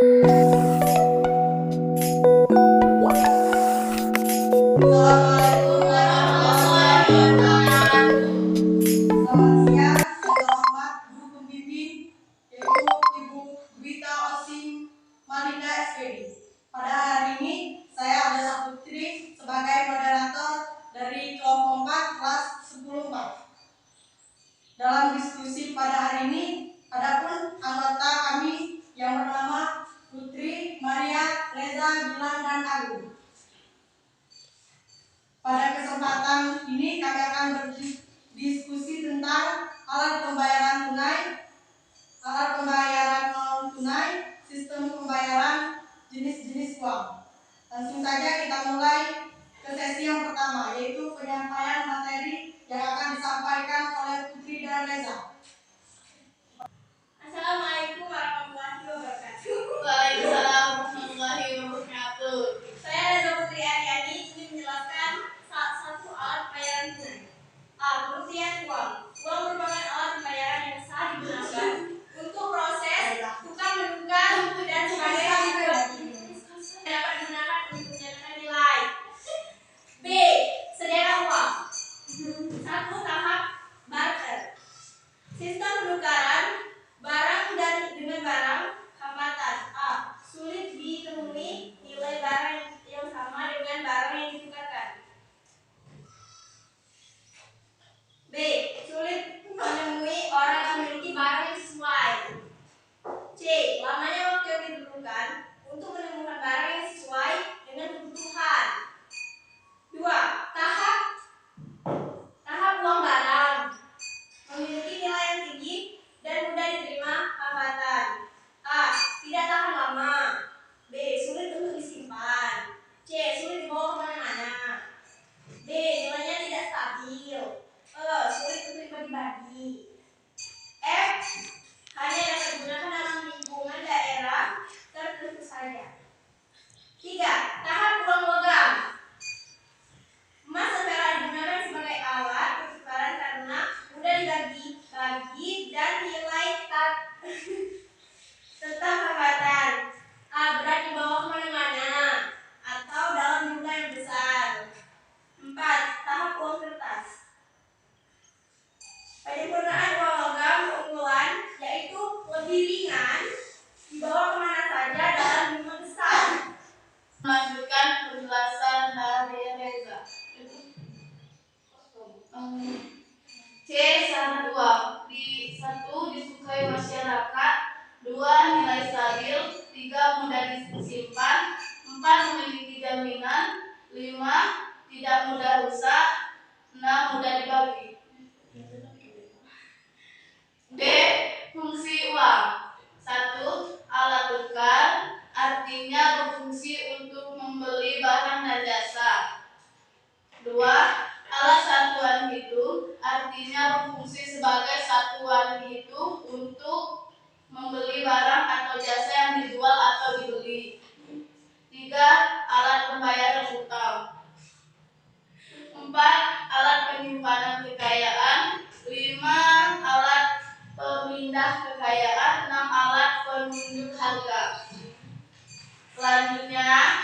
Assalamualaikum warahmatullahi wabarakatuh. Selamat siang, saya hormat Guru Pembimbing yaitu Ibu Dwita Osim Malinda SPD. Pada hari ini saya adalah Putri sebagai moderator dari kelompok 4 kelas 10-4. Dalam diskusi pada hari ini, adapun anggota kami yang bernama Putri, Maria, Reza, Gilang, dan Agung. Pada kesempatan ini kami akan berdiskusi tentang alat pembayaran tunai, alat pembayaran non tunai, sistem pembayaran, jenis-jenis uang. Langsung saja kita mulai ke sesi yang pertama, yaitu penyampaian materi yang akan disampaikan oleh Putri dan Reza. Assalamualaikum warahmatullahi wabarakatuh. Waalaikumsalam warahmatullahi wabarakatuh. Saya Reza Putri Aryani ingin menjelaskan salah satu alat pembayaran tunai. A. Pengertian uang. Uang merupakan alat pembayaran yang sah digunakan untuk proses tukar menukar dan sebagainya. Dapat digunakan untuk menyatakan nilai. B. Sedera uang. 1. Tahap barter. Sistem penukaran barang dengan barang. Hambatan. A. Sulit ditemui nilai barang yang sama dengan barang yang ditukarkan. B. Sulit menemui orang yang memiliki barang yang sesuai. C. Lamanya waktu yang diperlukan untuk menemukan barang yang sesuai dengan kebutuhan. 2. Tahap uang barang. Memiliki nilai yang tinggi dan mudah diterima. Hambatan. A. Tidak tahan lama. B. Sulit untuk disimpan. C. Sulit dibawa kemana-mana. D. Nilainya tidak stabil. E. Sulit untuk dibagi-bagi. F. Hanya dapat digunakan dalam lingkungan daerah tertentu saja. 3. Tahap uang logam. Emas dan perak digunakan sebagai alat pertukaran karena mudah dibagi-bagi dan nilai tetap hambatan. A. Berat dibawa kemana-mana atau dalam jumlah yang besar. 4. Tahap uang kertas. Penyempurnaan uang logam keunggulan yaitu lebih ringan, dibawa kemana saja dalam jumlah besar. Melanjutkan penjelasan dari Reza. C. Syarat uang. 1. Disukai masyarakat. 2. Nilai stabil. 3. Mudah disimpan. 4. Memiliki jaminan. 5. Tidak mudah rusak. 6. Mudah dibagi. D. Fungsi uang. 1. Alat tukar, artinya berfungsi untuk membeli barang dan jasa. 2. Alat satuan hitung, artinya berfungsi sebagai satuan hitung untuk membeli barang atau jasa yang dijual atau dibeli. 3. Alat pembayaran utang. 4. Alat penyimpanan kekayaan. 5. Alat pemindah kekayaan. 6. Alat penunjuk harga. Selanjutnya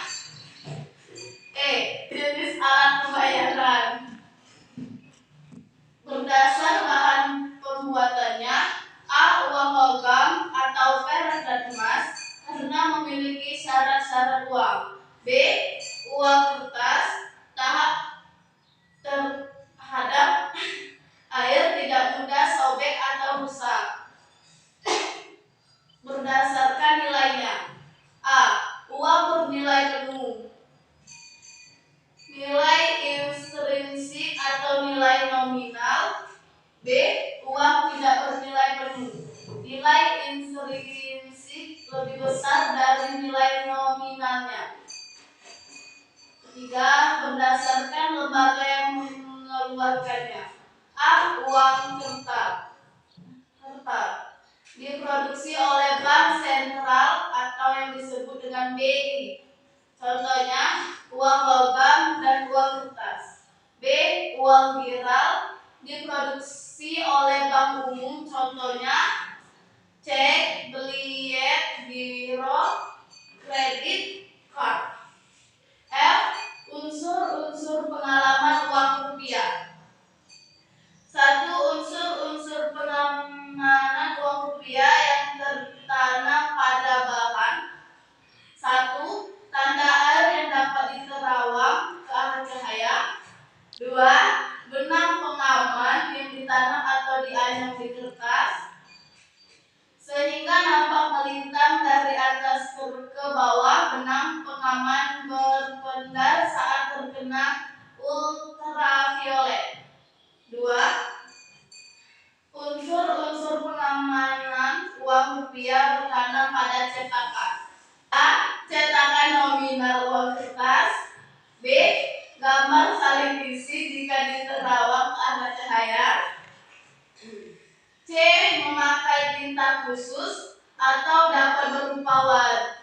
E. Jenis alat pembayaran. Berdasar bahan pembuatannya. A. Uang logam atau perak dan emas karena memiliki syarat-syarat uang. B. Uang kertas terhadap air, tidak mudah sobek atau rusak. Berdasarkan nilainya. A. Uang bernilai penuh. Nilai intrinsik atau nilai nominal. B. Uang tidak bernilai penuh. Nilai intrinsik lebih besar dari nilai nominalnya. 3. Berdasarkan lembaga yang mengeluarkannya. A. Uang kertas. Diproduksi oleh bank sentral atau yang disebut dengan BI. Contohnya uang logam dan uang kertas. B. Uang viral diproduksi oleh bank umum. Contohnya cek, biliet, biro, khusus atau dapat berupa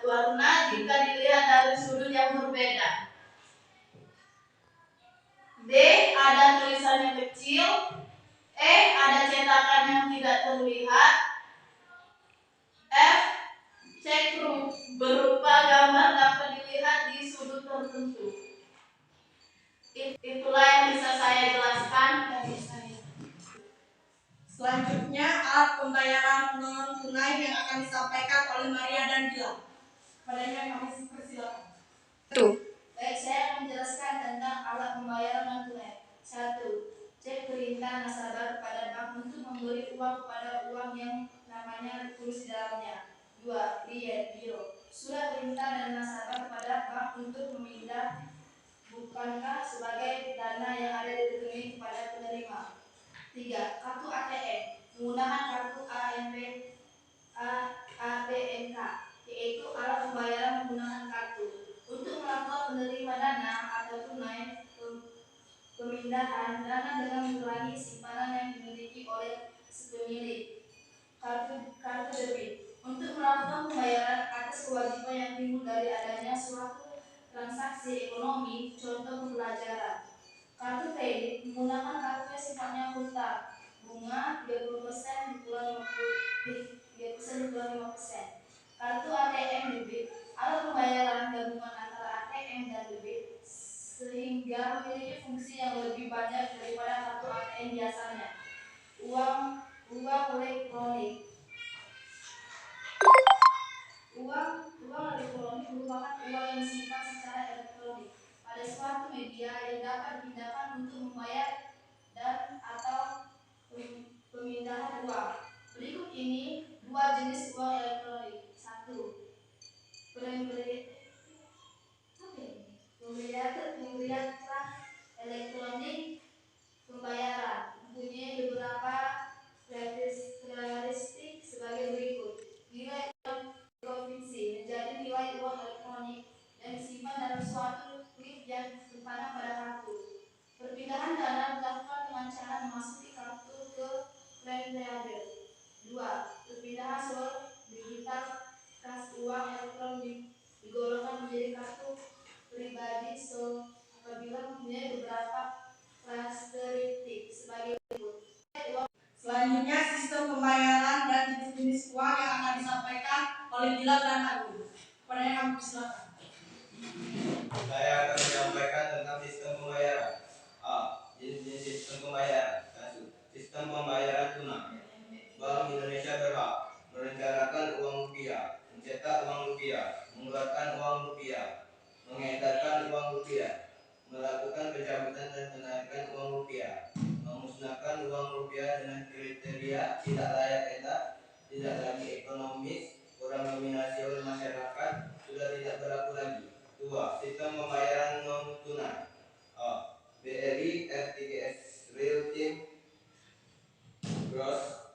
warna jika dilihat dari sudut yang berbeda. D. Ada tulisan yang kecil. E. Ada cetakan yang tidak terlihat. F. Cek berupa gambar dapat dilihat di sudut tertentu. Itulah yang bisa saya jelaskan dari saya. Selanjutnya alat pembayaran non tunai yang akan disampaikan oleh Maria dan Gilang. Padanya kami persilakan. Baik, saya akan menjelaskan tentang alat pembayaran non tunai. 1. Cek perintah nasabah kepada bank untuk memberi uang kepada uang yang namanya tulis di dalamnya. 2. Riet biro. Surat perintah dan nasabah kepada bank untuk memindah bukankah sebagai dana yang ada di rekening kepada penerima. 3. Kartu ATM. Menggunakan kartu APNK, yaitu alat pembayaran menggunakan kartu. Untuk melakukan penerima dana atau tunai pemindahan dana dengan mengurangi simpanan yang dimiliki oleh si pemilik kartu debit. Untuk melakukan pembayaran atas kewajiban yang timbul dari adanya suatu transaksi ekonomi, contoh pembelajaran. Kartu kredit menggunakan kartu yang sifatnya hutang, bunga 30% dikurang 5%. Kartu ATM debit, alat pembayaran gabungan antara ATM dan debit, sehingga memiliki fungsi yang lebih banyak daripada kartu ATM biasanya. Uang elektronik. Uang elektronik merupakan uang yang disimpan secara elektronik pada suatu media yang dapat dipindahkan untuk membayar dan atau pemindahan uang. Berikut ini 2 jenis uang elektronik. 1. Pembelian elektronik pembayaran mempunyai beberapa karakteristik sebagai berikut. Nilai provinsi menjadi nilai uang elektronik yang disimpan dalam suatu klip yang terpasang pada kartu. Perpindahan dana dilakukan dengan cara memasuki kartu ke frame reader. 2. Perpindahan seluruh digital kas uang elektronik digolongkan menjadi kartu pribadi apabila mempunyai beberapa karakteristik sebagai berikut. Selanjutnya sistem pembayaran dan jenis-jenis uang yang akan disampaikan oleh Gilang dan Agung. Padanya kami persilakan. Saya akan menyampaikan tentang sistem pembayaran. A. Jenis-jenis sistem pembayaran. 1. Sistem pembayaran tunai. Bank Indonesia berhak merencanakan uang rupiah, mencetak uang rupiah, mengeluarkan uang rupiah, mengedarkan uang rupiah, melakukan pencabutan dan penarikan uang rupiah, memusnahkan uang rupiah dengan kriteria tidak layak edar, tidak lagi ekonomis, kurang dominasi oleh masyarakat, sudah tidak berlaku lagi. 2. Sistem pembayaran non tunai. A. BRI RTGS Real Time Gross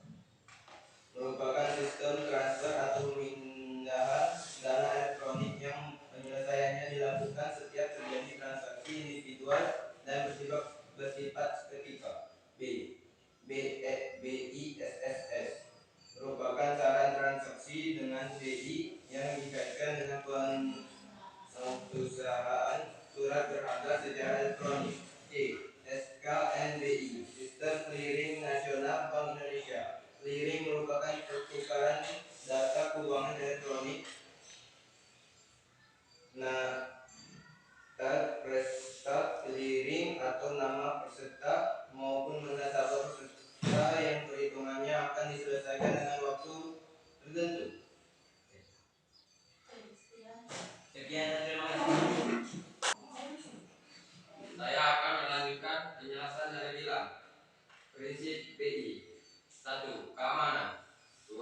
merupakan sistem transfer atau pemindahan dana elektronik yang penyelesaiannya dilakukan setiap terjadi transaksi individual dan bersifat seketika. B. BISSS merupakan cara transaksi dengan BI yang dikaitkan dengan perusahaan surat berharga secara elektronik. C. SKNBI Sistem Clearing Nasional Bank Indonesia. Clearing merupakan pertukaran data keuangan elektronik. Peserta clearing atau nama peserta maupun nasabah peserta yang perhitungannya akan diselesaikan dengan waktu tertentu. Sekian dan terima kasih. Saya akan melanjutkan penjelasan dari Gilang. Prinsip BI. 1. Keamanan. 2.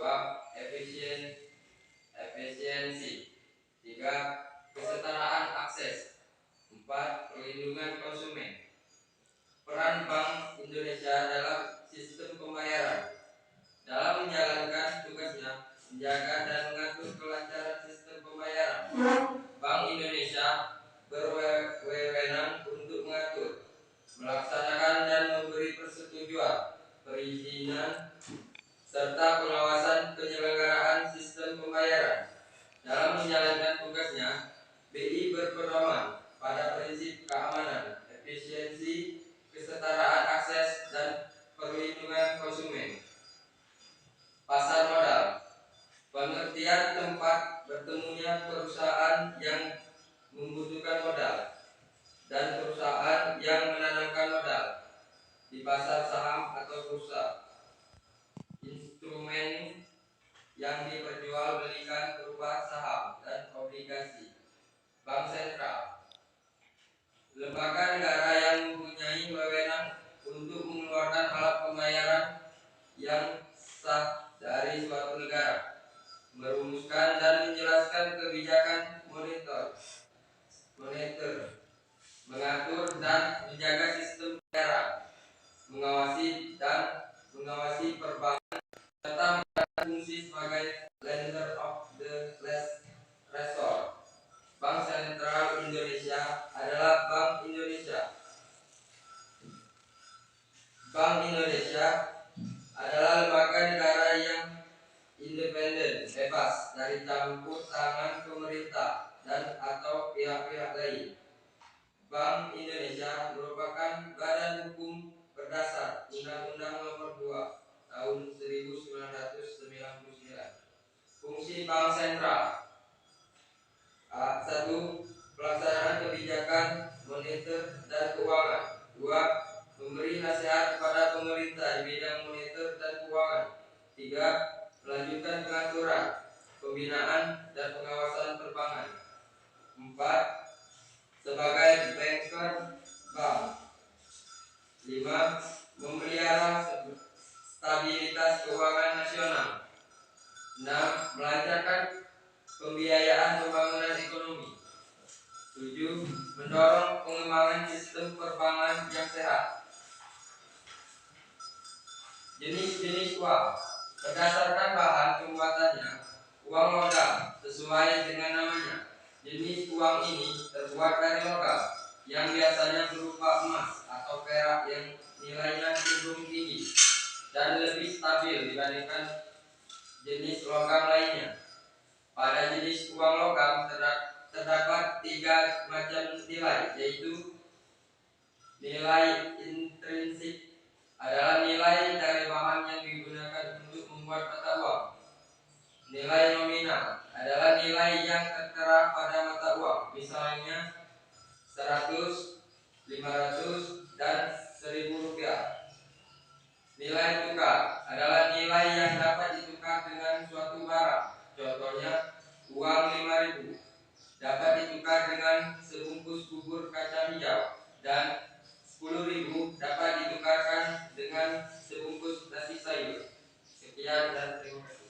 Efisiensi. 3. Kesetaraan akses. 4. Perlindungan konsumen. Peran Bank Indonesia dalam sistem pembayaran. Dalam menjalankan tugasnya menjaga dan mengatur kelancaran sistem pembayaran, Bank Indonesia berwenang untuk mengatur, melaksanakan dan memberi persetujuan, perizinan, serta pengawasan penyelenggaraan berpedoman pada prinsip keamanan, efisiensi, kesetaraan akses, dan perlindungan konsumen. Pasar modal, pengertian tempat bertemunya perusahaan yang membutuhkan modal dan perusahaan yang menanamkan modal di pasar saham atau bursa. Instrumen yang diperjualbelikan berupa saham dan obligasi. Bank sentral, lembaga negara yang mempunyai wewenang untuk mengeluarkan alat pembayaran yang sah dari suatu negara, merumuskan dan menjelaskan kebijakan moneter, mengatur dan menjaga sistem pembayaran, mengawasi perbankan, serta fungsi sebagai lender of the last resort. Bank Sentral Indonesia adalah Bank Indonesia. Bank Indonesia adalah lembaga negara yang independen, bebas dari campur tangan pemerintah dan atau pihak-pihak lain. Bank Indonesia merupakan badan hukum berdasar Undang-Undang Nomor 2 Tahun 1999. Fungsi Bank Sentral: 1. Pelaksanaan kebijakan moneter dan keuangan. 2. Memberi nasihat kepada pemerintah di bidang moneter dan keuangan. 3. Melanjutkan pengaturan, pembinaan, dan pengawasan perbankan. 4. Sebagai banker bank. 5. Memelihara stabilitas keuangan nasional. 6. Melancarkan pembiayaan pembangunan ekonomi. 7. Mendorong pengembangan sistem perbankan yang sehat. Jenis-jenis uang. Berdasarkan bahan pembuatannya, uang logam sesuai dengan namanya. Jenis uang ini terbuat dari logam yang biasanya berupa emas atau perak yang nilainya cenderung tinggi dan lebih stabil dibandingkan jenis logam lainnya. Pada jenis uang logam terdapat 3 macam nilai, yaitu nilai intrinsik adalah nilai dari bahan yang digunakan untuk membuat mata uang. Nilai nominal adalah nilai yang tertera pada mata uang, misalnya 100, 500, dan 1000 rupiah. Nilai tukar adalah nilai yang dapat ditukar dengan suatu barang. Contohnya, uang 5.000 dapat ditukar dengan sebungkus bubur kacang hijau dan 10.000 dapat ditukarkan dengan sebungkus nasi sayur. Sekian dan terima kasih.